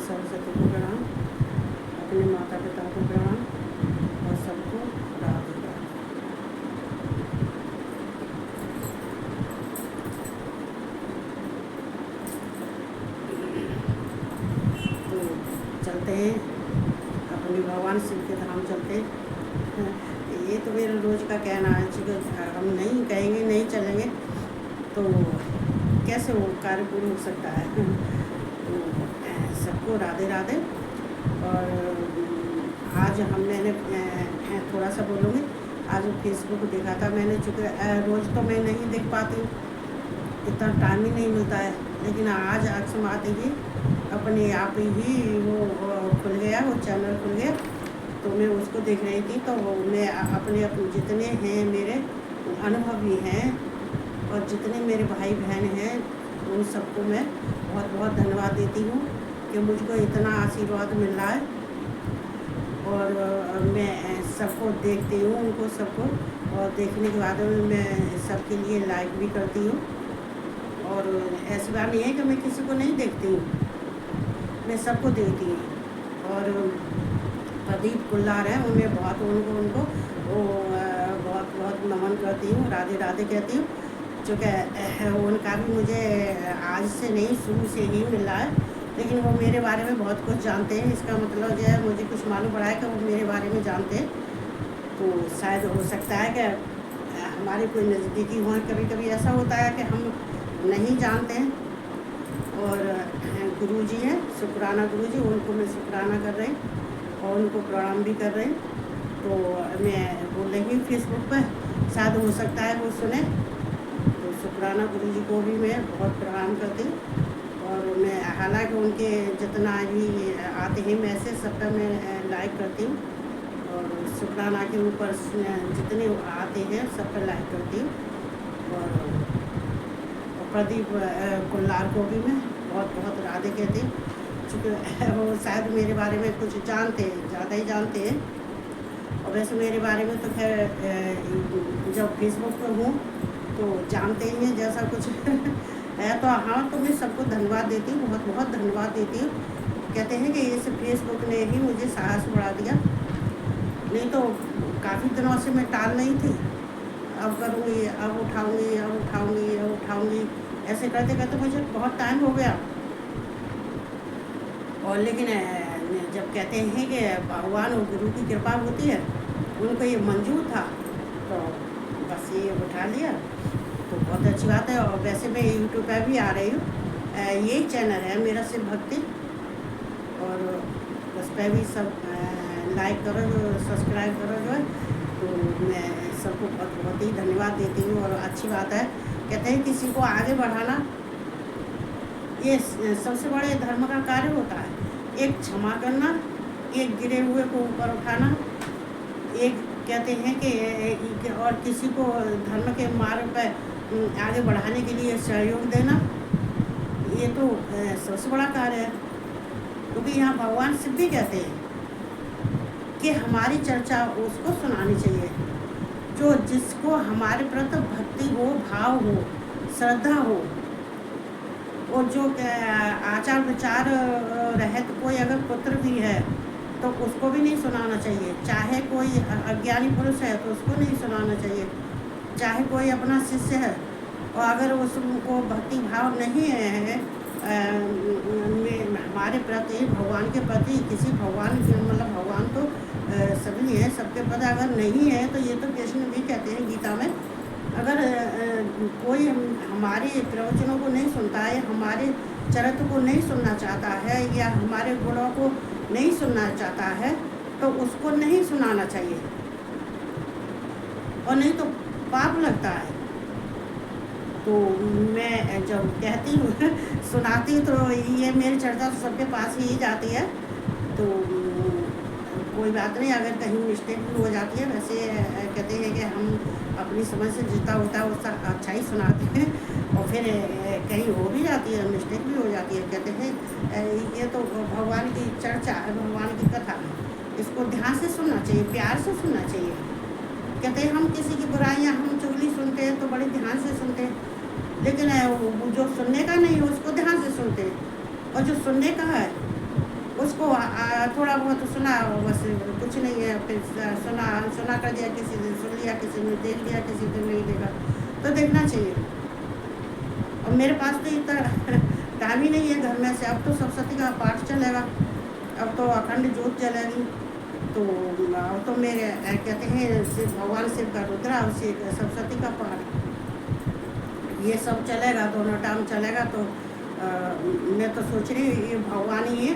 सरस्वती को प्रणाम, अपने माता पिता को प्रणाम और सबको राधे राधे। तो चलते हैं अपने भगवान शिव के धाम चलते हैं। ये तो मेरा रोज़ का कहना है कि हम नहीं कहेंगे नहीं चलेंगे तो कैसे वो कार्य पूर्ण हो सकता है। तो सबको राधे राधे। और आज मैंने थोड़ा सा बोलूँगी, आज फेसबुक देखा था मैंने, चूँकि रोज़ तो मैं नहीं देख पाती हूँ, इतना टाइम ही नहीं मिलता है, लेकिन आज अक्षम आते ही अपने आप ही वो खुल गया, वो चैनल खुल गया, तो मैं उसको देख रही थी। तो मैं अपने जितने हैं मेरे अनुभवी हैं और जितने मेरे भाई बहन हैं उन सबको मैं बहुत बहुत धन्यवाद देती हूँ कि मुझको इतना आशीर्वाद मिल रहा है। और मैं सबको देखती हूँ, उनको सबको, और देखने के बाद मैं सबके लिए लाइक भी करती हूँ। और ऐसी बात नहीं है कि मैं किसी को नहीं देखती हूँ, मैं सबको देखती हूँ। और प्रदीप कुल्लार है, उन्हें बहुत उनको वो बहुत बहुत नमन करती हूँ, राधे राधे कहती हूँ, चूँकि उनका भी मुझे आज से नहीं शुरू से ही मिला है, लेकिन वो मेरे बारे में बहुत कुछ जानते हैं। इसका मतलब जो है मुझे कुछ मालूम पड़ा है कि वो मेरे बारे में जानते हैं। तो शायद हो सकता है कि हमारे कोई नज़दीकी हों, कभी कभी ऐसा होता है कि हम नहीं जानते हैं। और गुरुजी हैं शुक्राना गुरुजी, उनको मैं शुक्राना कर रही और उनको प्रणाम भी कर रही। तो मैं बोल रही हूँ फेसबुक पर, शायद हो सकता है वो सुने। तो शुक्राना गुरुजी को भी मैं बहुत प्रणाम करती हूँ। और मैं हालांकि उनके जितना भी आते हैं मैसेज सब पर मैं लाइक करती हूँ, और शुक्राना के ऊपर जितने आते हैं सब पर लाइक करती हूँ। और प्रदीप कुल्लार को भी मैं बहुत बहुत राधे कहती हूँ, चूँकि वो शायद मेरे बारे में कुछ जानते हैं, ज़्यादा ही जानते हैं। और वैसे मेरे बारे में तो खैर जब फेसबुक पर हूँ तो जानते ही हैं जैसा कुछ है। तो हाँ, तो मैं सबको धन्यवाद देती हूँ, बहुत बहुत धन्यवाद देती हूँ। कहते हैं कि इस फेसबुक ने ही मुझे साहस बढ़ा दिया, नहीं तो काफ़ी दिनों से मैं टाल नहीं थी, अब करूँगी, अब उठाऊँगी, अब उठाऊँगी, अब उठाऊँगी, ऐसे करते करते मुझे बहुत टाइम हो गया। और लेकिन जब कहते हैं कि भगवान और गुरु की कृपा होती है, उनको ये मंजूर था, तो बस ये उठा लिया, तो बहुत अच्छी बात है। और वैसे मैं यूट्यूब पर भी आ रही हूँ, यही चैनल है मेरा शिव भक्ति, और उस पर भी सब लाइक करो, सब्सक्राइब करो जो है। तो मैं सबको बहुत बहुत ही धन्यवाद देती हूँ। और अच्छी बात है, कहते हैं किसी को आगे बढ़ाना ये सबसे बड़े धर्म का कार्य होता है। एक क्षमा करना, एक गिरे हुए को ऊपर उठाना, एक कहते हैं कि और किसी को धर्म के मार्ग पर आगे बढ़ाने के लिए सहयोग देना, ये तो सबसे बड़ा कार्य है। क्योंकि यहाँ भगवान शिव भी कहते हैं कि हमारी चर्चा उसको सुनानी चाहिए जो जिसको हमारे प्रति भक्ति हो, भाव हो, श्रद्धा हो, और जो आचार विचार रहत कोई अगर पुत्र भी है तो उसको भी नहीं सुनाना चाहिए। चाहे कोई अज्ञानी पुरुष है तो उसको नहीं सुनाना चाहिए, चाहे कोई अपना शिष्य है और अगर उसको भक्ति भाव नहीं है हमारे प्रति, भगवान के प्रति, किसी भगवान के मतलब भगवान तो सभी हैं, सबके प्रति अगर नहीं है, तो ये तो कृष्ण भी कहते हैं गीता में, अगर कोई हमारे प्रवचनों को नहीं सुनता है, हमारे चरित्र को नहीं सुनना चाहता है, या हमारे गुणों को नहीं सुनना चाहता है, तो उसको नहीं सुनाना चाहिए, और नहीं तो पाप लगता है। तो मैं जब कहती हूँ सुनाती हूँ, तो ये मेरी चर्चा तो सबके पास ही जाती है। तो कोई बात नहीं, अगर कहीं मिस्टेक भी हो जाती है, वैसे कहते हैं कि हम अपनी समझ से जितना होता है उसका अच्छा ही सुनाते हैं, और फिर कहीं हो भी जाती है, मिस्टेक भी हो जाती है। कहते हैं ये तो भगवान की चर्चा है, भगवान की कथा है, इसको ध्यान से सुनना चाहिए, प्यार से सुनना चाहिए। कहते हैं हम किसी की बुराइयाँ, हम चुगली सुनते हैं तो बड़े ध्यान से सुनते हैं, लेकिन जो सुनने का नहीं है उसको ध्यान से सुनते हैं, और जो सुनने का है उसको थोड़ा बहुत सुना, बस कुछ नहीं है। फिर सुना सुना कर दिया, किसी ने सुन लिया, किसी ने देख लिया, किसी ने नहीं देखा। तो देखना चाहिए। और मेरे पास तो इतना टाइम ही नहीं है घर में से। अब तो सप्तशती का पाठ चलेगा, अब तो अखंड ज्योत जलेगी। तो अब तो मेरे कहते हैं शिव भगवान शिव का रुद्रा और सप्तशती का पाठ, ये सब चलेगा, दोनों टाइम चलेगा। तो मैं तो सोच रही हूँ ये भगवान ही है।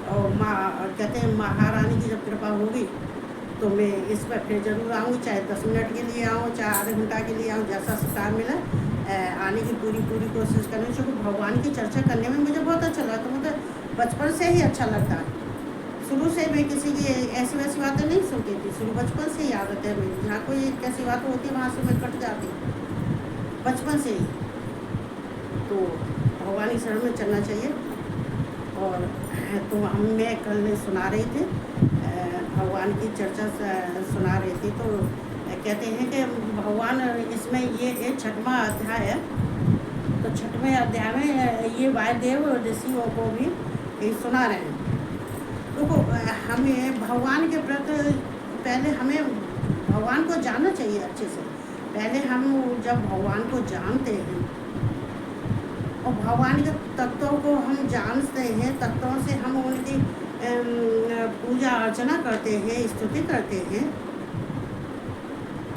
और माँ कहते हैं महारानी की जब कृपा होगी तो मैं इस पर फिर ज़रूर आऊँगी, चाहे 10 मिनट के लिए आऊँ, चाहे आधे घंटा के लिए आऊँ, जैसा टाइम मिला आने की पूरी कोशिश करनी। क्योंकि भगवान की चर्चा करने में मुझे बहुत अच्छा लगता है। मुझे बचपन से ही अच्छा लगता है। शुरू से मैं किसी की ऐसी वैसी बातें नहीं सुनती थी। शुरू बचपन से ही आदत है मेरी, जहाँ कोई कैसी बात होती है वहाँ से मैं कट जाती बचपन से ही। तो भगवान की शरण में चलना चाहिए। और तो मैं कल सुना रही थी, भगवान की चर्चा सुना रही थी। तो कहते हैं कि भगवान इसमें ये 6वां अध्याय है। तो 6वें अध्याय में ये वायुदेव ऋषियों को भी ये सुना रहे हैं। तो हमें भगवान के प्रति पहले हमें भगवान को जानना चाहिए अच्छे से। पहले हम जब भगवान को जानते हैं और भगवान के तत्वों को हम जानते हैं, तत्वों से हम उनकी पूजा अर्चना करते हैं, स्तुति करते हैं,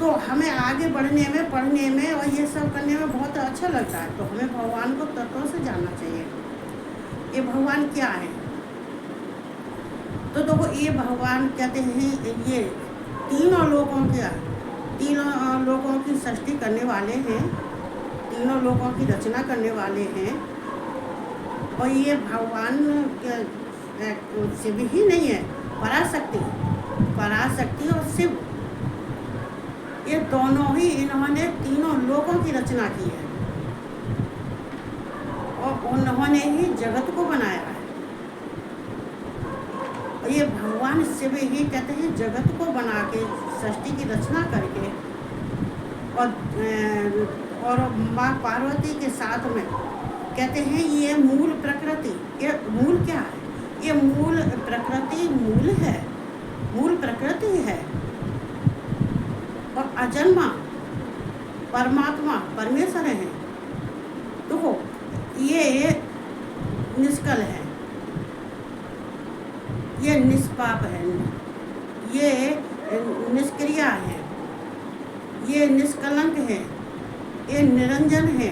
तो हमें आगे बढ़ने में, पढ़ने में और ये सब करने में बहुत अच्छा लगता है। तो हमें भगवान को तत्वों से जानना चाहिए, ये भगवान क्या है। तो देखो ये भगवान कहते हैं ये तीनों लोगों की सृष्टि करने वाले हैं, तीनों लोगों की रचना करने वाले हैं। और ये भगवान शिव ही नहीं है, पराशक्ति और शिव, ये दोनों ही इन्होंने तीनों लोगों की रचना की है और उन्होंने ही जगत को बनाया है। और ये भगवान शिव ही कहते हैं जगत को बना के, सृष्टि की रचना करके, और माँ पार्वती के साथ में कहते हैं ये मूल प्रकृति, ये मूल क्या है, ये मूल प्रकृति मूल प्रकृति है और अजन्मा परमात्मा परमेश्वर है। तो ये निष्कल है, ये निष्पाप है, ये निष्क्रिया है, ये निष्कलंक है, ये निरंजन है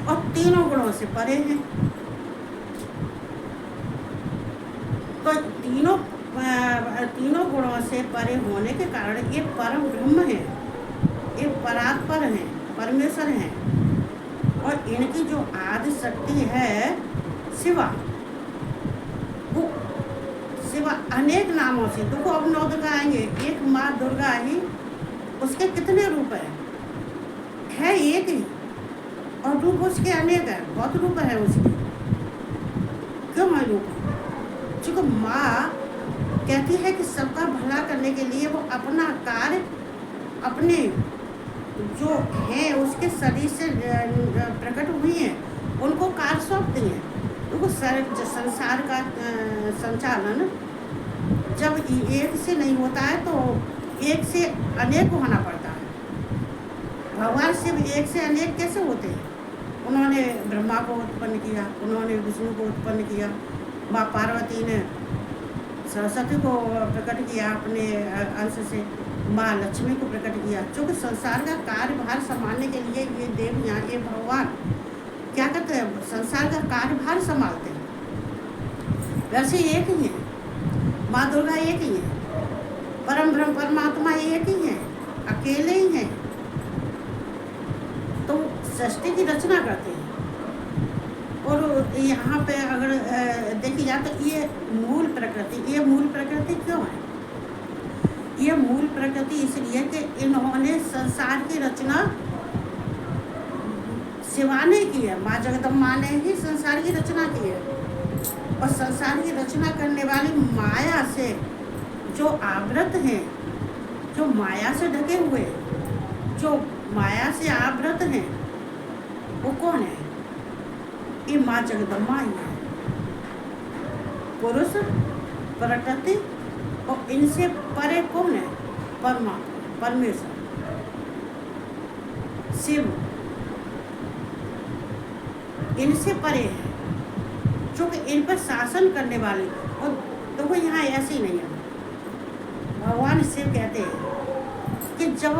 और तीनों गुणों से परे हैं। तो तीनों गुणों से परे होने के कारण ये परम ब्रह्म है, ये परात्पर है, परमेश्वर है। और इनकी जो आदि शक्ति है शिवा, वो शिवा अनेक नामों से, देखो अब 9 दुर्गा आएंगे, एक माँ दुर्गा ही, उसके कितने रूप है एक ही, और रूप उसके अनेक है, बहुत रूप है उसके। क्यों है रूप? क्योंकि माँ कहती है कि सबका भला करने के लिए वो अपना कार्य अपने जो है उसके शरीर से प्रकट हुई हैं, उनको कार्य सौंपती हैं। तो संसार का संचालन जब एक से नहीं होता है तो एक से अनेक होना पड़ता है। भगवान शिव एक से अनेक कैसे होते हैं? उन्होंने ब्रह्मा को उत्पन्न किया, उन्होंने विष्णु को उत्पन्न किया, माँ पार्वती ने सरस्वती को प्रकट किया अपने अंश से, माँ लक्ष्मी को प्रकट किया। क्योंकि संसार का कार्यभार संभालने के लिए ये देव यहाँ, ये भगवान क्या करते हैं, संसार का कार्यभार संभालते हैं। वैसे एक ही है, माँ दुर्गा एक ही है, परम ब्रह्म परमात्मा एक ही है, अकेले ही हैं। तो सृष्टि की रचना करते हैं। और यहाँ पे अगर देखी जाए तो ये मूल प्रकृति क्यों है? ये मूल प्रकृति इसलिए कि इन्होंने संसार की रचना शिवा ने की है, माँ जगदम्बा ने ही संसार की रचना की है। और संसार की रचना करने वाली माया से जो आवृत हैं, जो माया से ढके हुए, जो माया से आवृत हैं, वो कौन है? ये माँ जगदम्बा ही है। पुरुष, प्रकृति, और इनसे परे कौन है? परमात्मा, परमेश्वर, शिव, इनसे परे है, जो कि इन पर शासन करने वाले। और देखो यहाँ ऐसे ही नहीं है। भगवान शिव कहते हैं कि जब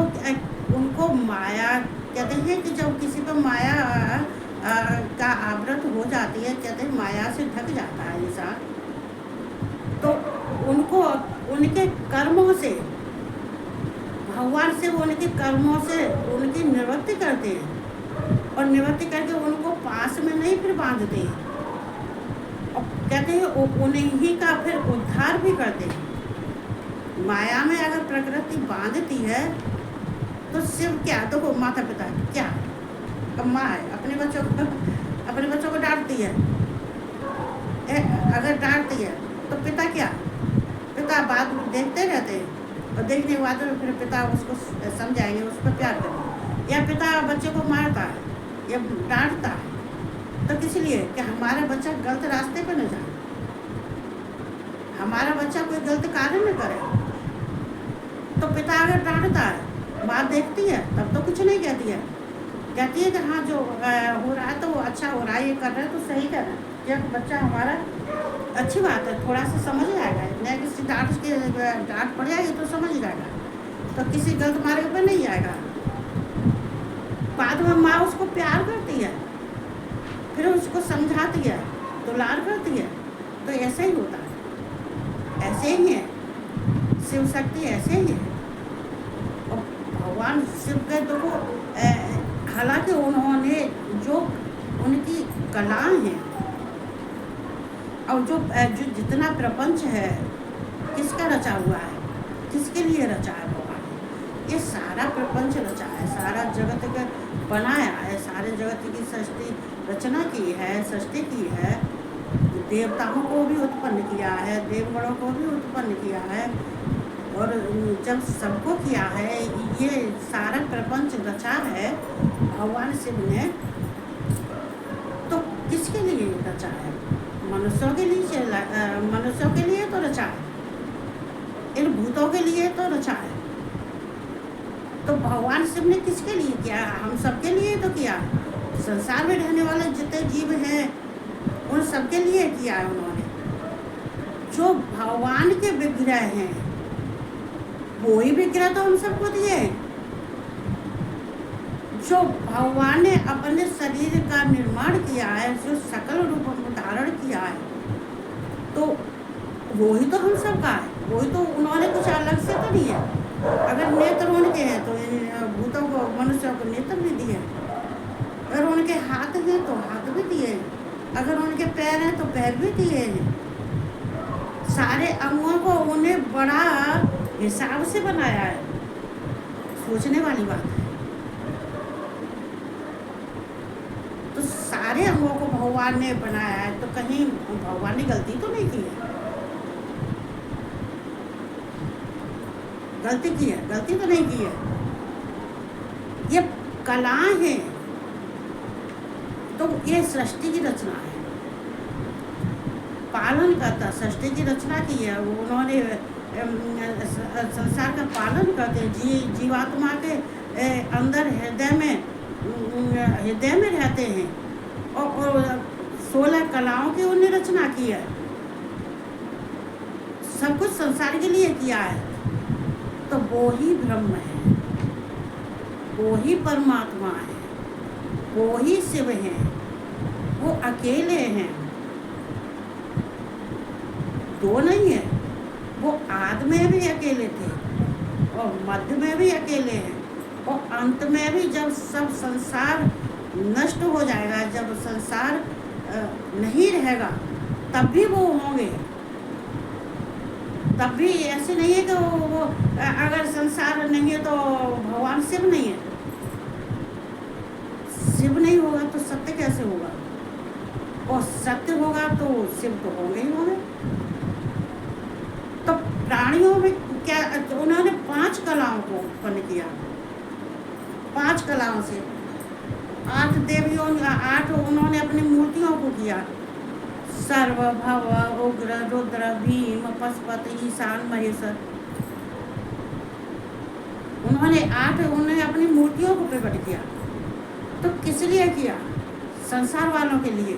उनको माया, कहते हैं कि जब किसी पर माया का आवृत हो जाती है, कहते हैं माया से ढक जाता है इंसान, तो उनको उनके कर्मों से, भगवान से उनके कर्मों से उनकी निवृत्ति करते हैं, और निवृत्ति करके उनको पास में नहीं फिर बांधते हैं, और कहते हैं उन्हीं का फिर उद्धार भी करते हैं। माया में अगर प्रकृति बांधती है तो शिव क्या, देखो माता पिता क्या, अब माँ है अपने बच्चों को डांटती है, अगर डांटती है तो पिता क्या, पिता बात देखते रहते हैं, और देखने के बाद फिर पिता उसको समझाएंगे, उस पर प्यार करेंगे। या पिता बच्चे को मारता है या डांटता है तो किस लिए, कि हमारा बच्चा गलत रास्ते पर न जाए, हमारा बच्चा कोई गलत कार्य न करे। तो पिता अगर डांटता है, माँ देखती है, तब तो कुछ नहीं कहती है, कहती है कि हाँ जो हो रहा है तो अच्छा हो रहा है, ये कर रहा है तो सही कर रहा है, जब बच्चा हमारा अच्छी बात है, थोड़ा सा समझ आएगा, नहीं किसी डांट पड़ जाएगी तो समझ जाएगा, तो किसी गलत मार्ग पर नहीं आएगा। बाद में माँ उसको प्यार करती है, फिर उसको समझाती है, दुलार करती है, तो ऐसा ही होता है, ऐसे ही है शिव शक्ति, ऐसे ही है। और भगवान शिव के देखो, हालांकि उन्होंने जो उनकी कलाएं हैं, और जो जितना प्रपंच है किसका रचा हुआ है, किसके लिए रचा है भगवान, ये सारा प्रपंच रचा है, सारा जगत का बनाया है, सारे जगत की सृष्टि रचना की है, सृष्टि की है, देवताओं को भी उत्पन्न किया है, देवगणों को भी उत्पन्न किया है, और जब सबको किया है, ये सारा प्रपंच रचा है भगवान शिव ने, तो किसके लिए रचा है? मनुष्यों के लिए, मनुष्यों के लिए तो रचा है, इन भूतों के लिए तो रचा है। तो भगवान शिव ने किसके लिए किया? हम सबके लिए तो किया, संसार में रहने वाले जितने जीव हैं उन सबके लिए किया है उन्होंने। जो भगवान के विग्रह हैं वही विग्रह तो हम सबको दिए। जो भगवान ने अपने शरीर का निर्माण किया है, जो सकल रूप धारण किया है, तो वही तो हम सबका है, वही तो उन्होंने कुछ अलग से तो नहीं है। अगर नेत्र उनके हैं तो भूतों को, मनुष्यों को नेत्र भी दिए, अगर उनके हाथ हैं तो हाथ भी दिए, अगर उनके पैर हैं तो पैर भी दिए हैं। सारे अंगों को उन्हें बड़ा हिसाब से बनाया है, सोचने वाली बात है। तो सारे अंगों को भगवान ने बनाया है, तो कहीं भगवान ने गलती तो नहीं की है? गलती की है? गलती तो नहीं की है। ये कलाएं हैं, तो ये सृष्टि की रचना है, पालन करता, सृष्टि की रचना की है उन्होंने, संसार का पालन करते हैं, जीवात्मा के अंदर हृदय में रहते हैं, और 16 कलाओं की उन्हें रचना की है, सब कुछ संसार के लिए किया है। तो वो ही ब्रह्म है, वो ही परमात्मा है, वो ही शिव है, वो अकेले हैं, दो नहीं है। वो आदि में भी अकेले थे, और मध्य में भी अकेले हैं, और अंत में भी जब सब संसार नष्ट हो जाएगा, जब संसार नहीं रहेगा, तब भी वो होंगे। तब भी ऐसे नहीं है कि वो अगर संसार नहीं है तो भगवान शिव नहीं है। शिव नहीं होगा तो सत्य कैसे होगा, और सत्य होगा तो शिव तो होंगे ही होंगे। तो प्राणियों में क्या, उन्होंने 5 कलाओं को उत्पन्न किया, 5 कलाओं से 8 देवियों, 8 उन्होंने अपनी मूर्तियों को किया, सर्वभव उग्र रुद्र भीम पशुपति ईशान महेश्वर। उन्होंने अपनी मूर्तियों को प्रकट किया। तो किस लिए किया? संसार वालों के लिए,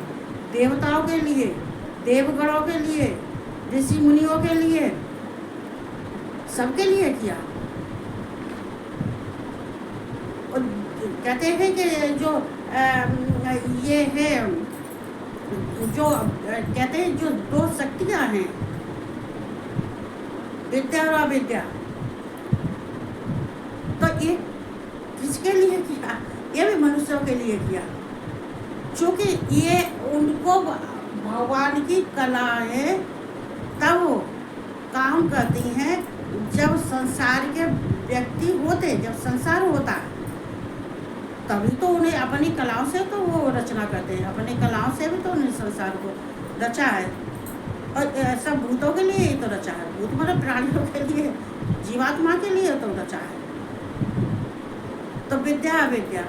देवताओं के लिए, देवगणों के लिए, ऋषि मुनियों के लिए, सबके लिए किया। और कहते हैं कि जो ये है, जो कहते हैं जो दो शक्तियां हैं, विद्या और अविद्या, तो ये किसके लिए किया? ये भी मनुष्यों के लिए किया, क्योंकि ये उनको भगवान की कलाएं तब काम करती हैं जब संसार के व्यक्ति होते, जब संसार होता है तभी तो उन्हें अपनी कलाओं से तो वो रचना करते हैं, अपनी कलाओं से भी तो उन्हें संसार को रचा है। और सब भूतों के लिए ही तो रचा है, भूत मतलब प्राणियों के लिए, जीवात्मा के लिए तो रचा है। तो विद्या अविद्या,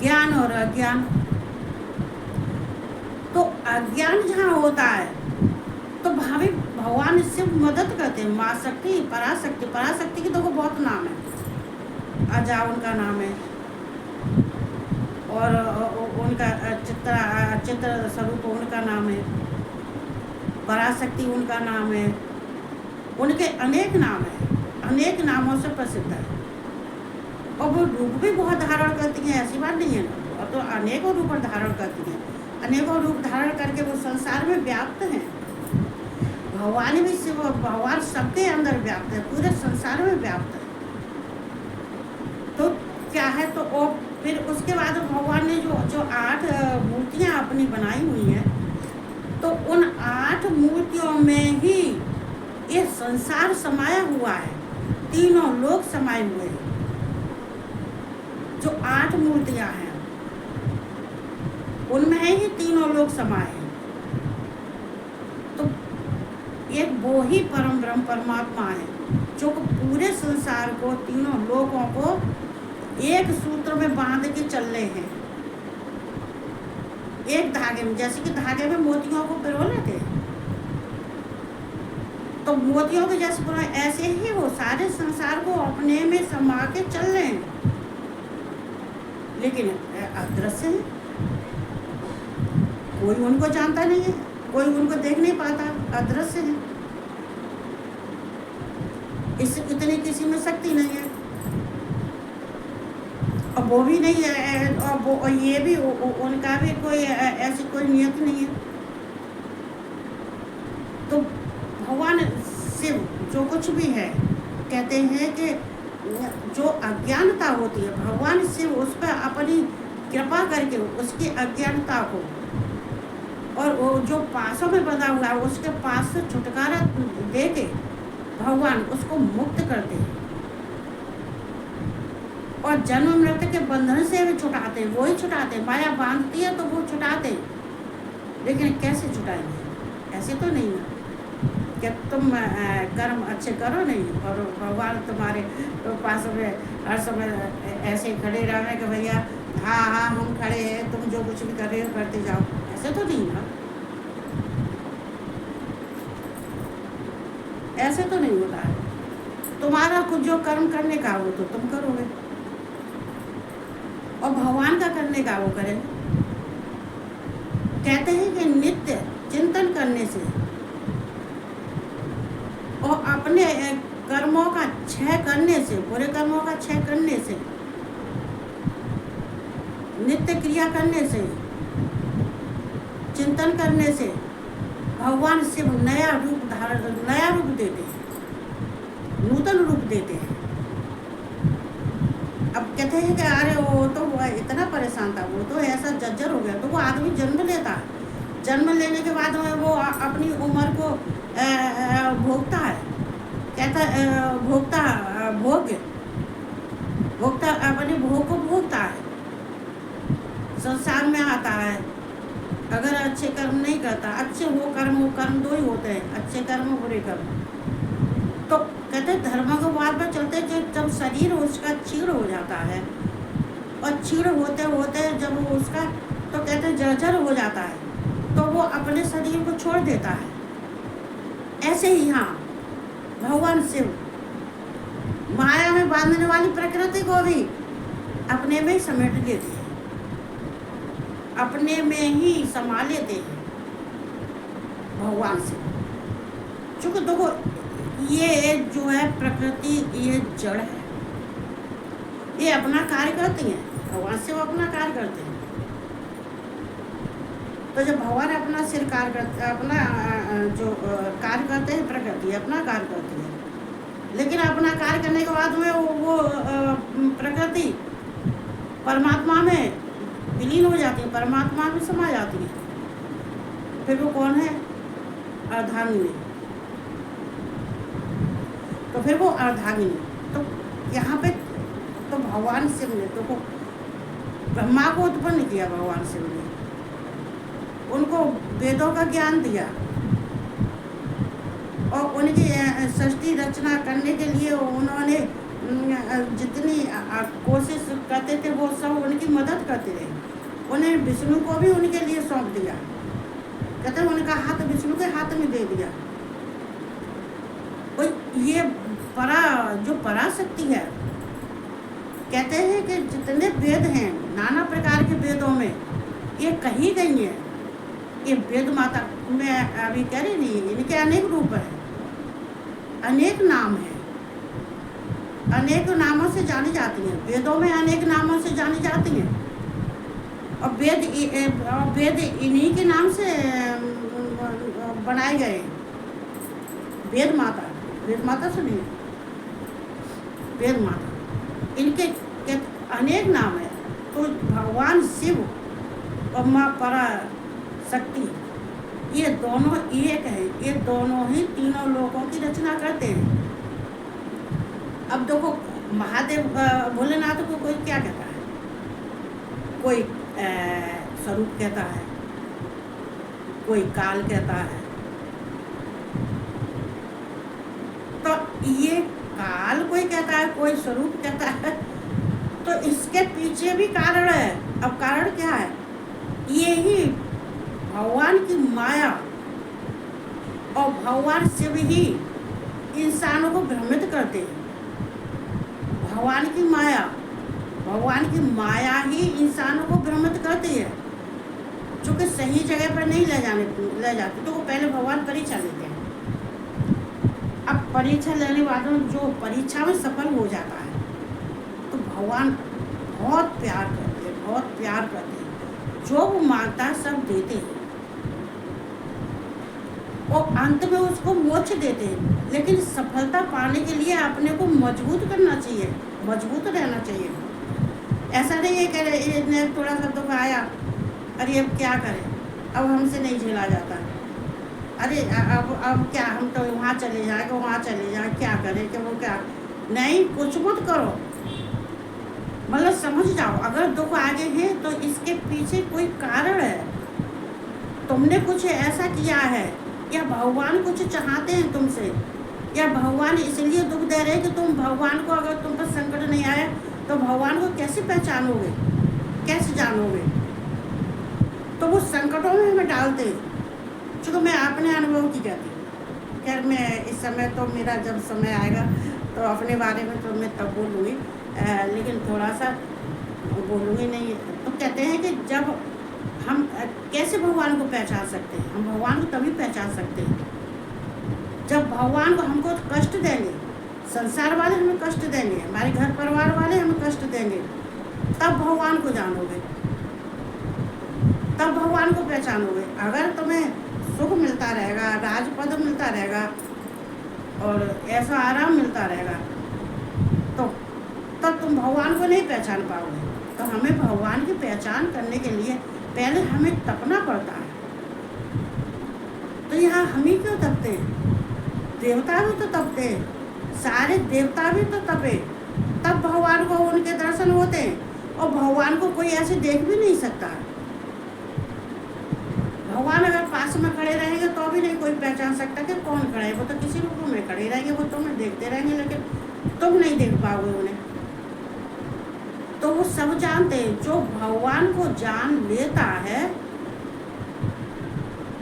ज्ञान और अज्ञान। तो अज्ञान जहाँ होता है तो भावी भगवान इससे मदद करते हैं। माँ शक्ति, पराशक्ति, पराशक्ति की तो बहुत नाम है, अजा उनका नाम है, और उनका चित्र स्वरूप उनका नाम है, पराशक्ति उनका नाम है, उनके अनेक नाम है, अनेक नामों से प्रसिद्ध है। और वो रूप भी बहुत धारण करती हैं, ऐसी बात नहीं है ना, और तो अनेकों रूप धारण करती हैं, अनेकों रूप धारण करके वो संसार में व्याप्त हैं। भगवान भी से भगवान सबके अंदर व्याप्त है, पूरे संसार में व्याप्त है। तो क्या है, तो वो फिर उसके बाद भगवान ने जो 8 मूर्तियाँ अपनी बनाई हुई हैं, तो उन 8 मूर्तियों में ही ये संसार समाया हुआ है, तीनों लोग समाये हुए हैं। जो 8 मूर्तियाँ हैं उनमें ही तीनों लोग समाये हैं। तो एक वो ही परम ब्रह्म परमात्मा है जो पूरे संसार को, तीनों लोगों को एक सूत्र में बांध के चल रहे हैं, एक धागे में। जैसे कि धागे में मोतियों को पिरो लेते हैं, तो मोतियों के जैसे पिरो, ऐसे ही वो सारे संसार को अपने में समा के चल रहे हैं, लेकिन अदृश्य है। कोई उनको जानता नहीं है, कोई उनको देख नहीं पाता, अदृश्य है। इतनी किसी में शक्ति नहीं है, और वो भी नहीं है, और ये भी उनका भी कोई ऐसी कोई नियत नहीं है। तो भगवान शिव जो कुछ भी है, कहते हैं कि जो अज्ञानता होती है, भगवान शिव उस पर अपनी कृपा करके उसकी अज्ञानता को, और वो जो पासों में बंधा हुआ है उसके पास से छुटकारा दे के भगवान उसको मुक्त करते हैं, और जन्म मृत्यु के बंधन से भी छुटाते हैं, वो ही छुटाते। माया बांधती है तो वो छुटाते, लेकिन कैसे छुटाएंगे? ऐसे तो नहीं ना कि तुम कर्म अच्छे करो नहीं, और भगवान तुम्हारे तो पास में हर समय ऐसे खड़े रहे कि भैया हाँ हाँ हम खड़े हैं, तुम जो कुछ भी कर रहे हो करते जाओ, ऐसे तो नहीं ना, ऐसे तो नहीं होता है। तुम्हारा कुछ जो कर्म करने का हो तो तुम करोगे, और भगवान का करने का वो करें। कहते हैं कि नित्य चिंतन करने से और अपने कर्मों का क्षय करने से, बुरे कर्मों का क्षय करने से, नित्य क्रिया करने से, चिंतन करने से भगवान शिव नया रूप देते हैं, नूतन रूप देते हैं। अब कहते हैं कि अरे वो तो इतना परेशान था, वो तो ऐसा जर्जर हो गया, तो वो आदमी जन्म लेता है, जन्म लेने के बाद में वो अपनी उम्र को भोगता है, कहता भोगता अपने भोग को भोगता है, संसार में आता है। अगर अच्छे कर्म नहीं करता, अच्छे वो कर्म दो ही होते हैं, अच्छे कर्म बुरे कर्म। तो कहते धर्म को बाद में चलते जब शरीर उसका क्षीण हो जाता है, और क्षीण होते होते जब उसका तो कहते हैं जर्जर हो जाता है, तो वो अपने शरीर को छोड़ देता है। ऐसे ही हाँ, भगवान शिव माया में बांधने वाली प्रकृति को भी अपने में समेट लेते हैं, अपने में ही समा लेते हैं भगवान शिव। चूँकि देखो ये जो है प्रकृति, ये जड़ है, ये अपना कार्य करती है, भगवान शिव अपना कार्य करते हैं। तो जब भगवान अपना सिर कार्य करते, अपना जो कार्य करते हैं, प्रकृति अपना कार्य करती है, लेकिन अपना कार्य करने के बाद में वो प्रकृति परमात्मा में विलीन हो जाती है, परमात्मा में समा जाती है। फिर वो कौन है? अर्धांगिनी। तो फिर वो अर्धांगिनी, तो यहाँ पे तो भगवान शिव ने तो ब्रह्मा को उत्पन्न किया, भगवान शिव ने उनको वेदों का ज्ञान दिया और उनकी सृष्टि रचना करने के लिए उन्होंने जितनी कोशिश करते थे वो सब उनकी मदद करते रहे। उन्हें विष्णु को भी उनके लिए सौंप दिया, कहते हैं उनका हाथ विष्णु के हाथ में दे दिया। ये जो पराशक्ति है, कहते हैं कि जितने वेद हैं, नाना प्रकार के वेदों में ये कही गई है। ये वेद माता मैं अभी कह रही नहीं, इनके अनेक रूप है, अनेक नाम है, अनेक नामों से जानी जाती हैं। वेदों में अनेक नामों से जानी जाती हैं और वेद इन्हीं के नाम से बनाए गए। वेद माता सुनिए, वेद माता, इनके अनेक नाम है। तो भगवान शिव और माँ परा शक्ति, ये दोनों एक है, ये दोनों ही तीनों लोगों की रचना करते हैं। अब देखो महादेव भोलेनाथ को कोई क्या कहता है? कोई स्वरूप कहता है, कोई काल कहता है। तो ये काल कोई कहता है, कोई स्वरूप कहता है, तो इसके पीछे भी कारण है। अब कारण क्या है? ये ही भगवान की माया और भगवान शिव ही इंसानों को भ्रमित करते हैं। भगवान की माया ही इंसानों को भ्रमित करती है, जो कि सही जगह पर नहीं ले जाती। तो वो पहले भगवान परीक्षा लेते हैं। अब परीक्षा लेने वालों जो परीक्षा में सफल हो जाता है, तो भगवान बहुत प्यार करते हैं, बहुत प्यार करते हैं। जो वो मांगता है सब देते हैं और अंत में उसको मोक्ष देते हैं। लेकिन सफलता पाने के लिए अपने को मजबूत करना चाहिए, मजबूत रहना चाहिए। ऐसा नहीं है कि थोड़ा सा दुख आया, अरे अब क्या करें, अब हमसे नहीं झेला जाता, अरे अब क्या, हम तो वहाँ चले जाएंगे, वहाँ चले जाए, क्या करें कि वो क्या नहीं, कुछ मत करो। मतलब समझ जाओ, अगर दुख आगे है तो इसके पीछे कोई कारण है। तुमने कुछ ऐसा किया है, या भगवान कुछ चाहते हैं तुमसे, या भगवान इसलिए दुख दे रहे हैं कि तुम भगवान को, अगर तुम पर संकट नहीं आया तो भगवान को कैसे पहचानोगे, कैसे जानोगे? तो वो संकटों में हमें डालते हैं। चूँकि मैं अपने अनुभव की कहती हूँ, खैर मैं इस समय तो मेरा जब समय आएगा तो अपने बारे में तो मैं तब बोलूँगी, लेकिन थोड़ा सा बोलूँगी नहीं। तो कहते हैं कि जब हम कैसे भगवान को पहचान सकते हैं? हम भगवान को तभी पहचान सकते हैं जब भगवान को हमको कष्ट देंगे, संसार वाले हमें कष्ट देंगे, हमारे घर परिवार वाले हमें कष्ट देंगे, तब भगवान को जानोगे, तब भगवान को पहचानोगे। अगर तुम्हें सुख मिलता रहेगा, राजपद मिलता रहेगा और ऐसा आराम मिलता रहेगा, तो तब तुम भगवान को नहीं पहचान पाओगे। तो हमें भगवान की पहचान करने के लिए पहले हमें तपना पड़ता है। तो यहाँ हम ही क्यों तपते हैं? देवता भी तो तपते हैं, सारे देवता भी तो तपे, तब भगवान को उनके दर्शन होते हैं। और भगवान को कोई ऐसे देख भी नहीं सकता। भगवान अगर पास में खड़े रहेंगे तो भी नहीं कोई पहचान सकता कि कौन खड़ा है। वो तो किसी रूप में खड़े रहेंगे, वो तुम्हें देखते रहेंगे, लेकिन तुम नहीं देख पाओगे उन्हें। तो वो सब जानते हैं। जो भगवान को जान लेता है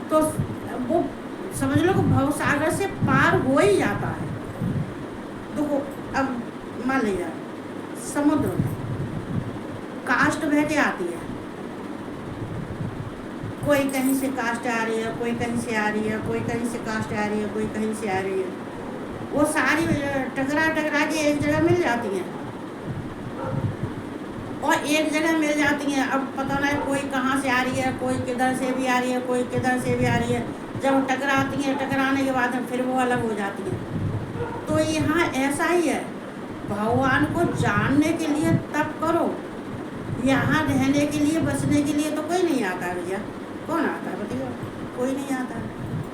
तो वो समझ लो कि भव सागर से पार हो ही जाता है। देखो अब मान लिया समुद्र में काष्ठ बह के आती है, कोई कहीं से काष्ठ आ रही है, कोई कहीं से आ रही है, कोई कहीं से काष्ठ आ रही है, कोई कहीं से आ रही है। वो सारी टकरा टकरा के एक जगह मिल जाती हैं और एक जगह मिल जाती हैं। अब पता नहीं कोई कहाँ से आ रही है, कोई किधर से भी आ रही है, कोई किधर से भी आ रही है। जब टकराती हैं, टकराने के बाद फिर वो अलग हो जाती हैं। तो यहाँ ऐसा ही है, भगवान को जानने के लिए तप करो। यहाँ रहने के लिए, बसने के लिए तो कोई नहीं आता भैया। कौन आता है बताइए? कोई नहीं आता।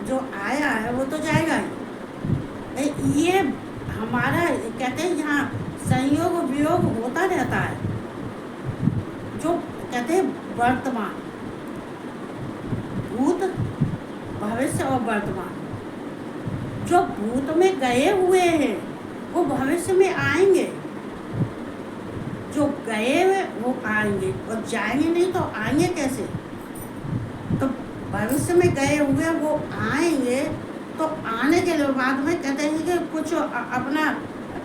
जो आया है वो तो जाएगा ही। ये हमारा कहते हैं यहाँ संयोग वियोग होता रहता है। जो कहते हैं वर्तमान, भूत, भविष्य और वर्तमान। जो भूत में गए हुए हैं वो भविष्य में आएंगे, जो गए हुए वो आएंगे, और जाएंगे नहीं तो आएंगे कैसे? तो भविष्य में गए हुए वो आएंगे, तो आने के बाद में कहते हैं कि कुछ अपना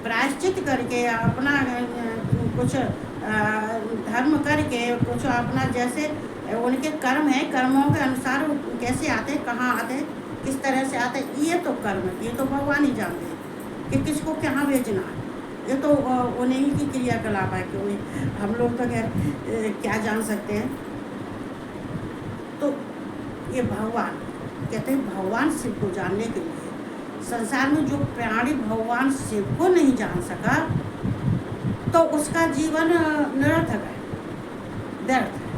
प्रायश्चित करके, अपना कुछ धर्म करके, कुछ अपना जैसे उनके कर्म है, कर्मों के अनुसार कैसे आते, कहाँ आते, किस तरह से आते, ये तो कर्म, ये तो भगवान ही जानते हैं कि किसको कहाँ भेजना है। ये तो उन्हीं की क्रियाकलाप है कि उन्हें, हम लोग तो खैर क्या जान सकते हैं। तो ये भगवान कहते हैं, भगवान शिव को जानने के लिए संसार में जो प्राणी भगवान शिव को नहीं जान सका तो उसका जीवन निरर्थक है, व्यर्थ है।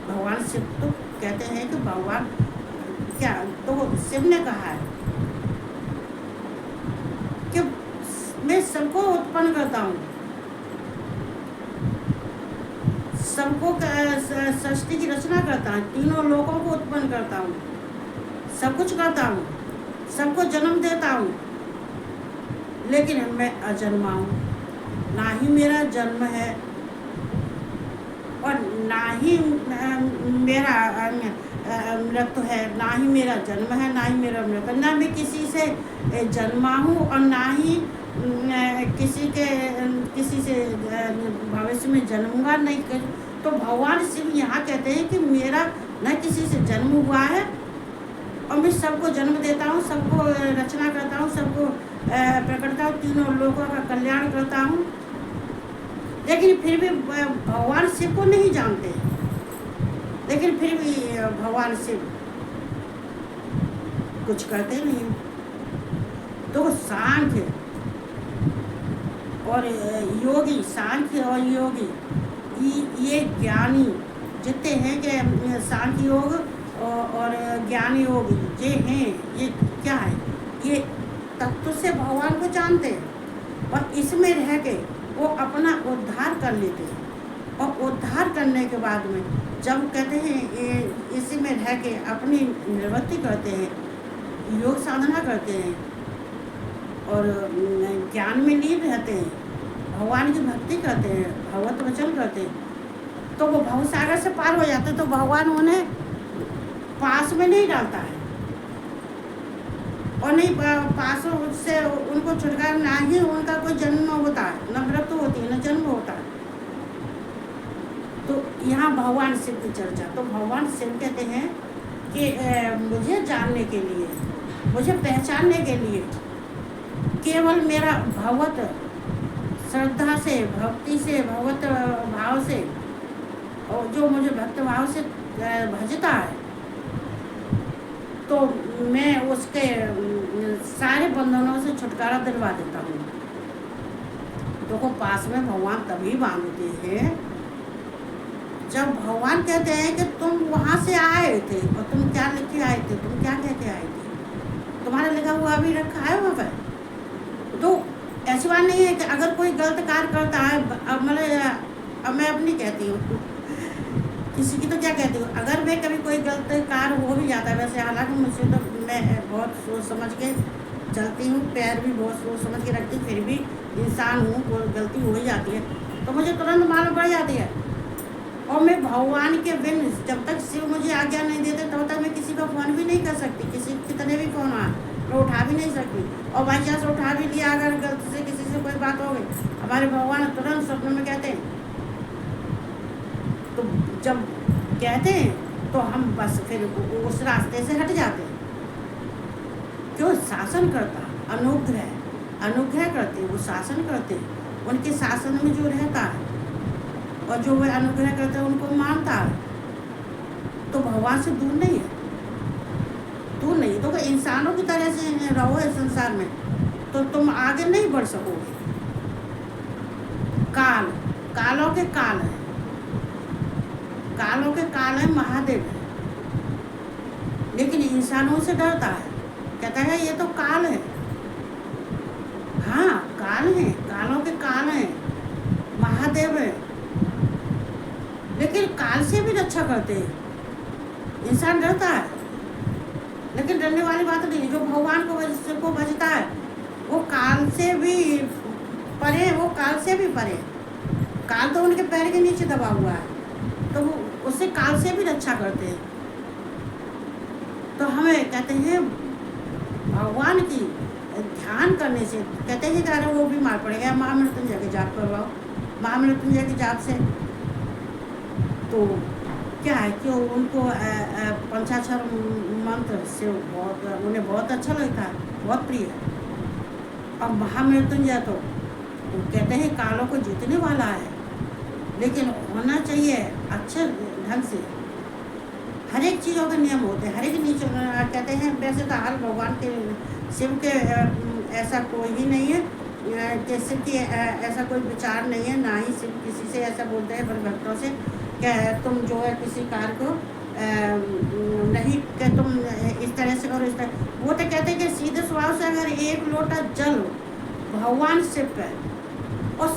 भगवान शिव तो कहते हैं कि भगवान क्या, तो शिव ने कहा है कि मैं सबको उत्पन्न करता हूँ, सबको सृष्टि की रचना करता हूँ, तीनों लोगों को उत्पन्न करता हूँ, सब कुछ करता हूँ, सबको जन्म देता हूँ, लेकिन मैं अजन्मा हूँ। ना ही मेरा जन्म है और ना ही मेरा मृत्यु है, ना ही मेरा जन्म है, ना ही मेरा मृत्यु, ना मैं किसी से जन्मा हूँ और ना ही किसी से भविष्य में जन्मूंगा नहीं। तो भगवान शिव यहाँ कहते हैं कि मेरा न किसी से जन्म हुआ है और मैं सबको जन्म देता हूँ, सबको रचना करता हूँ, सबको प्रकटता हूँ, तीनों लोगों का कल्याण करता हूँ। लेकिन फिर भी भगवान शिव को नहीं जानते, लेकिन फिर भी भगवान शिव कुछ करते नहीं। तो सांख्य और योगी, सांख्य और योगी, ये ज्ञानी जितने हैं कि सांख्य योग और ज्ञान योग ये हैं, ये क्या है, ये तत्व से भगवान को जानते हैं और इसमें रह के वो अपना उद्धार कर लेते हैं। और उद्धार करने के बाद में जब कहते हैं इसी में रह के अपनी निवृत्ति करते हैं, योग साधना करते हैं और ज्ञान में लीन रहते हैं, भगवान की भक्ति करते हैं, भगवत वचन करते हैं, तो वो भवसागर से पार हो जाते हैं। तो भगवान उन्हें पास में नहीं डालता है और नहीं पास से उनको छुटकारा, ना ही उनका कोई जन्म होता है, न मृत्यु होती है, न जन्म होता है। तो यहाँ भगवान शिव की चर्चा, तो भगवान शिव कहते हैं कि मुझे जानने के लिए, मुझे पहचानने के लिए केवल मेरा भगवत श्रद्धा से, भक्ति से, भगवत भाव से, और जो मुझे भक्त भाव से भजता है तो मैं उसके सारे बंधनों से छुटकारा दिलवा देता हूँ। देखो पास में भगवान तभी बांधते हैं जब भगवान कहते हैं कि तुम वहाँ से आए थे और तुम क्या लिख के आए थे, तुम क्या कह के आए थे, तुम्हारा लिखा हुआ अभी रखा है वहाँ पर। तो ऐसी बात नहीं है कि अगर कोई गलत कार्य करता है, अब मैं अपनी कहती हूँ, किसी की तो क्या कहती हूँ, अगर मैं कभी कोई गलत कार्य हो भी जाता है, वैसे हालांकि मुझसे तो मैं बहुत सोच समझ के चलती हूँ, पैर भी बहुत सोच समझ के रखती हूँ, फिर भी इंसान हूँ, वो गलती हो ही जाती है, तो मुझे तुरंत मालूम पड़ जाती है। और मैं भगवान के बिन, जब तक शिव मुझे आज्ञा नहीं देते तब तक मैं किसी का फ़ोन भी नहीं कर सकती, किसी कितने भी फ़ोन आए मैं उठा भी नहीं सकती। और बाई चांस उठा भी लिया, अगर गलती से किसी से कोई बात हो गई, हमारे भगवान तुरंत स्वप्न में कहते हैं। तो जब कहते हैं तो हम बस फिर उस रास्ते से हट जाते हैं। क्यों? शासन करता, अनुग्रह करते हैं, वो शासन करते हैं, उनके शासन में जो रहता है और जो वह अनुग्रह करते हैं उनको मानता है, तो भगवान से दूर नहीं है, दूर नहीं। तो इंसानों की तरह से रहो इस संसार में तो तुम आगे नहीं बढ़ सकोगे। कालों के काल है, कालों के काल है महादेव है, लेकिन इंसानों से डरता है, कहता है ये तो काल है। हाँ, काल है, कालों के काल है, महादेव है, लेकिन काल से भी रक्षा करते हैं। इंसान डरता है, लेकिन डरने वाली बात नहीं। जो भगवान को भजता है वो काल से भी परे, वो काल से भी परे। काल तो उनके पैर के नीचे दबा हुआ है, तो वो उससे काल से भी रक्षा करते हैं। तो हमें कहते हैं भगवान की ध्यान करने से, कहते हैं कि अरे वो बीमार पड़ गया, महामृत्युंजय के जाप करवाओ। महामृत्युंजय के जाप से तो क्या है कि उनको पंचाक्षर मंत्र से उन्हें बहुत अच्छा लगता है, बहुत प्रिय है। और महामृत्युंजय तो कहते हैं कालों को जीतने वाला है, लेकिन होना चाहिए अच्छे ढंग से। हर एक चीज़ों के नियम होते हैं, हर एक नीचे कहते हैं। वैसे तो हर भगवान के शिव के ऐसा कोई ही नहीं है कि शिव की ऐसा कोई विचार नहीं है, ना ही शिव किसी से ऐसा बोलते हैं बड़े भक्तों से कि तुम जो है किसी कार्य को नहीं कि तुम इस तरह से करो, इस तरह। वो तो कहते हैं कि सीधे स्वभाव से अगर एक लोटा जल भगवान शिव पे, और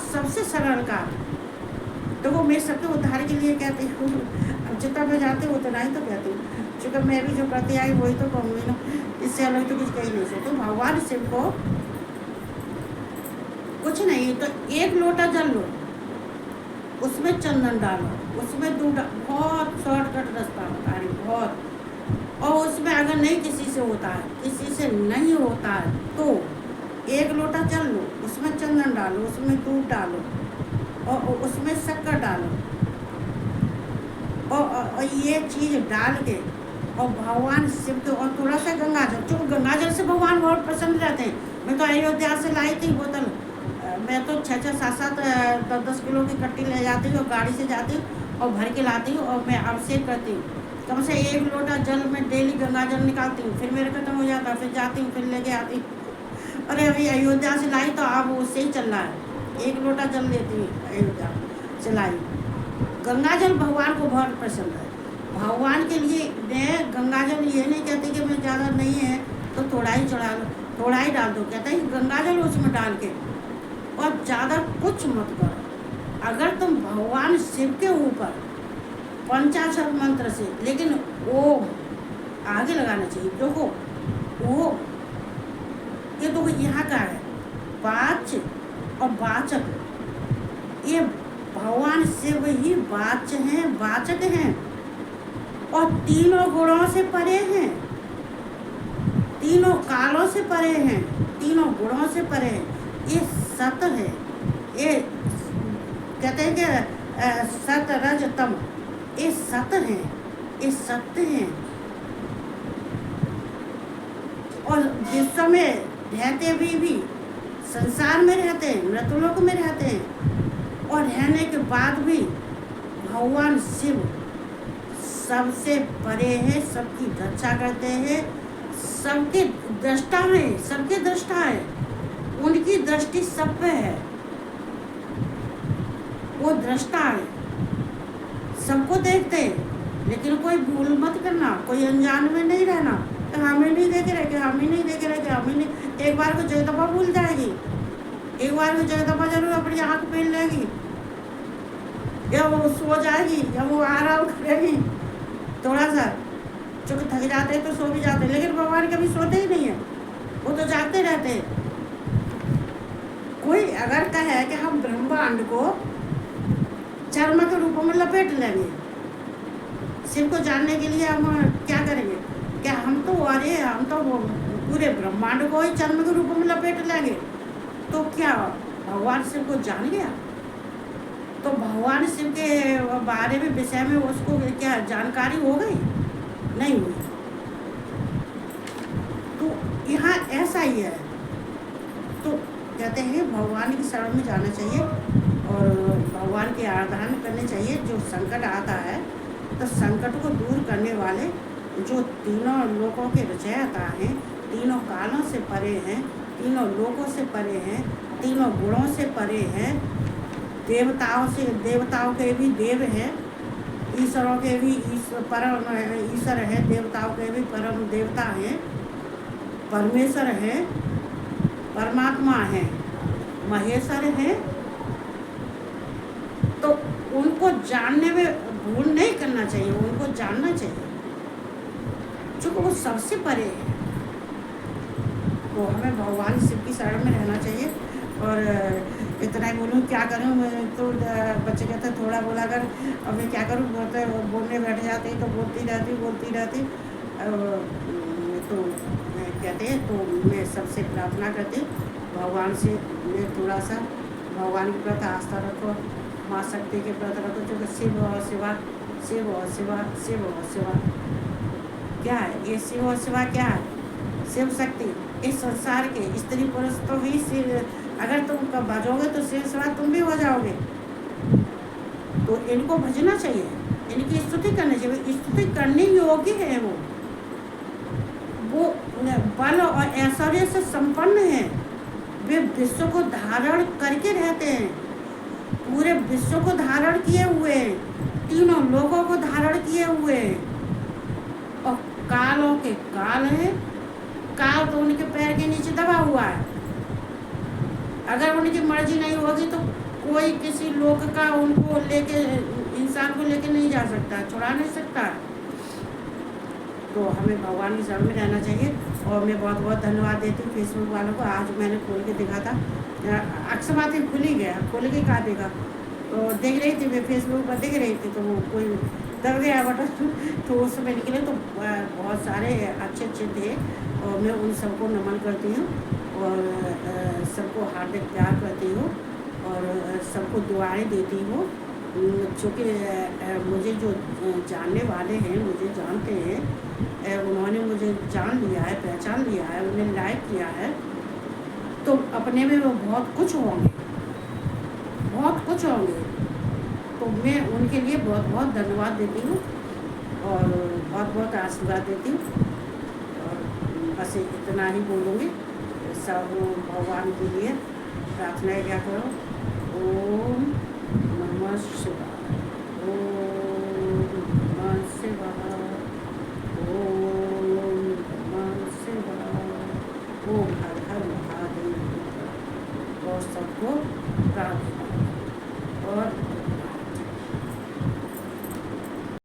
सबसे सरल कार्य, तो वो मैं सबके उद्धार के लिए कहती हूँ। अब जितना मैं जाती हूँ उतना ही तो कहती हूँ, चूँकि मैं भी जो करती आई वही तो कहूँगी ना, इससे अलग तो कुछ कह नहीं सकती। तो भगवान शिव को कुछ नहीं, तो एक लोटा जल लो, उसमें चंदन डालो, उसमें दूध, बहुत शॉर्टकट रास्ता बता रही, बहुत। और उसमें अगर नहीं किसी से होता है, किसी से नहीं होता है, तो एक लोटा जल लो, उसमें चंदन डालो, उसमें दूध डालो और उसमें शक्कर डालो, और ये चीज़ डाल के और भगवान शिव के, और थोड़ा सा गंगाजल, क्योंकि गंगाजल से भगवान बहुत प्रसन्न रहते हैं। मैं तो अयोध्या से लाई थी बोतल, मैं तो 6-6, 7-7, 10-10 किलो की कट्टी ले जाती हूँ, गाड़ी से जाती हूँ और भर के लाती हूँ, और मैं अभिषेक करती हूँ। कम से एक लोटा जल में डेली गंगाजल निकालती हूँ, फिर मेरा खत्म हो जाता, फिर जाती हूँ, फिर लेके आती हूँ। अरे अभी अयोध्या से लाई तो अब उससे ही चल रहा है, एक लोटा जल लेती हूँ अयोध्या से लाई। गंगाजल भगवान को बहुत पसंद है। भगवान के लिए मैं गंगाजल ये नहीं कहती कि मैं ज़्यादा नहीं है तो थोड़ा ही चढ़ा लो, थोड़ा ही डाल दो, कहते हैं गंगाजल उसमें डाल के, और ज़्यादा कुछ मत करो। अगर तुम भगवान शिव के ऊपर पंचाक्षर मंत्र से, लेकिन वो आगे लगाना चाहिए। देखो वो ये तो यहाँ का है, वाच्य और वाचक, ये भगवान शिव ही वाच्य हैं, वाचक हैं, और तीनों गुणों से परे हैं, तीनों कालों से परे हैं, तीनों गुणों से परे हैं। ये सत्य है, ये कहते हैं कि सत्य रज तम, ये सत्य है, ये सत्य है। और विश्व में रहते भी संसार में रहते हैं, मृतलोक में रहते हैं, और रहने के बाद भी भगवान शिव सबसे परे है, सबकी रक्षा करते हैं, सबके दृष्टा है, सबके दृष्टा है, उनकी दृष्टि सब पे है, वो दृष्टा है, सबको देखते हैं। लेकिन कोई भूल मत करना, कोई अनजान में नहीं रहना, तो हमें नहीं देखे रहे कि हमें नहीं देखे रहे कि हमें नहीं। एक बार को जगदम्बा भूल जाएगी, एक बार को जगदम्बा जरूर अपनी आँख पहन लेगी, या वो सो जाएगी, या वो आराम करेगी थोड़ा सा, चूँकि थक जाते हैं तो सो भी जाते हैं। लेकिन भगवान कभी सोते ही नहीं है, वो तो जागते रहते हैं। कोई अगर कहे कि हम ब्रह्मांड को चर्म के रूप में लपेट लेंगे, शिव को जानने के लिए हम क्या करेंगे? क्या हम तो पूरे ब्रह्मांड को ही चर्म के रूप में लपेट लेंगे, तो क्या भगवान शिव को जान गया? तो भगवान शिव के बारे में विषय में उसको क्या जानकारी हो गई? नहीं हुई। तो यहाँ ऐसा ही है। तो कहते हैं भगवान की शरण में जाना चाहिए और भगवान की आराधना करनी चाहिए। जो संकट आता है तो संकट को दूर करने वाले जो तीनों लोकों के रचयिता हैं, तीनों कालों से परे हैं, तीनों लोकों से परे हैं, तीनों गुणों से परे हैं, देवताओं के भी देव हैं, ईश्वरों के भी परम ईश्वर है, देवताओं के भी परम देवता हैं, परमेश्वर है, परमात्मा है, महेश्वर है। तो उनको जानने में भूल नहीं करना चाहिए, उनको जानना चाहिए क्योंकि वो सबसे परे है। तो हमें भगवान शिव की शरण में रहना चाहिए। और इतना ही बोलूँ, क्या करूँ? मैं तो बच्चे कहते थोड़ा बोला कर, अब मैं क्या करूँ? बोलने बैठ जाते तो बोलती रहती। तो कहते हैं, तो मैं सबसे प्रार्थना करती भगवान से, मैं थोड़ा सा भगवान के प्रति आस्था रखो, माँ शक्ति के प्रति रखो, जो शिव और शिवा, शिव और शिवा, शिव और शिवा क्या है? ये शिव और शिवा क्या है? शिव शक्ति। इस संसार के स्त्री पुरुष तो ही शिव, अगर तुम भजोगे तो शिव शिवा तुम भी हो जाओगे। तो इनको भजना चाहिए, इनकी स्तुति करनी चाहिए। स्तुति करने योग्य है वो बल और ऐश्वर्य से संपन्न है। वे विश्व को धारण करके रहते हैं, पूरे विश्व को धारण किए हुए हैं, तीनों लोगों को धारण किए हुए हैं। और कालों के काल है, काल तो उनके पैर के नीचे दबा हुआ है। अगर उनकी मर्जी नहीं होगी तो कोई किसी लोक का उनको लेके, इंसान को लेके नहीं जा सकता, छुड़ा नहीं सकता। तो हमें भगवान की शरण में रहना चाहिए। और मैं बहुत बहुत धन्यवाद देती हूँ फेसबुक वालों को। आज मैंने खोल के देखा था, अक्सर बातें खुल ही गया, खोल के कहा देखा, तो देख रही थी मैं फेसबुक पर, देख रही थी, तो वो कोई दब गया बटन तो उस समय निकले, तो बहुत सारे अच्छे थे। और मैं उन सबको नमन करती हूँ और सबको हार्दिक प्यार करती हूँ और सबको दुआएं देती हूँ। चूँकि मुझे जो जानने वाले हैं, मुझे जानते हैं, उन्होंने मुझे जान लिया है, पहचान लिया है, उन्हें लाइक किया है, तो अपने में वो बहुत कुछ होंगे। तो मैं उनके लिए बहुत बहुत धन्यवाद देती हूँ और बहुत बहुत आशीर्वाद देती हूँ। और बस इतना ही बोलूँगी। सब भगवान के लिए प्रार्थना क्या करो। ओम नमः शिवाय, ओम नमः शिवाय, ओम नमः शिवाय, ओम हर हर महादेव। और सबको प्रार्थना और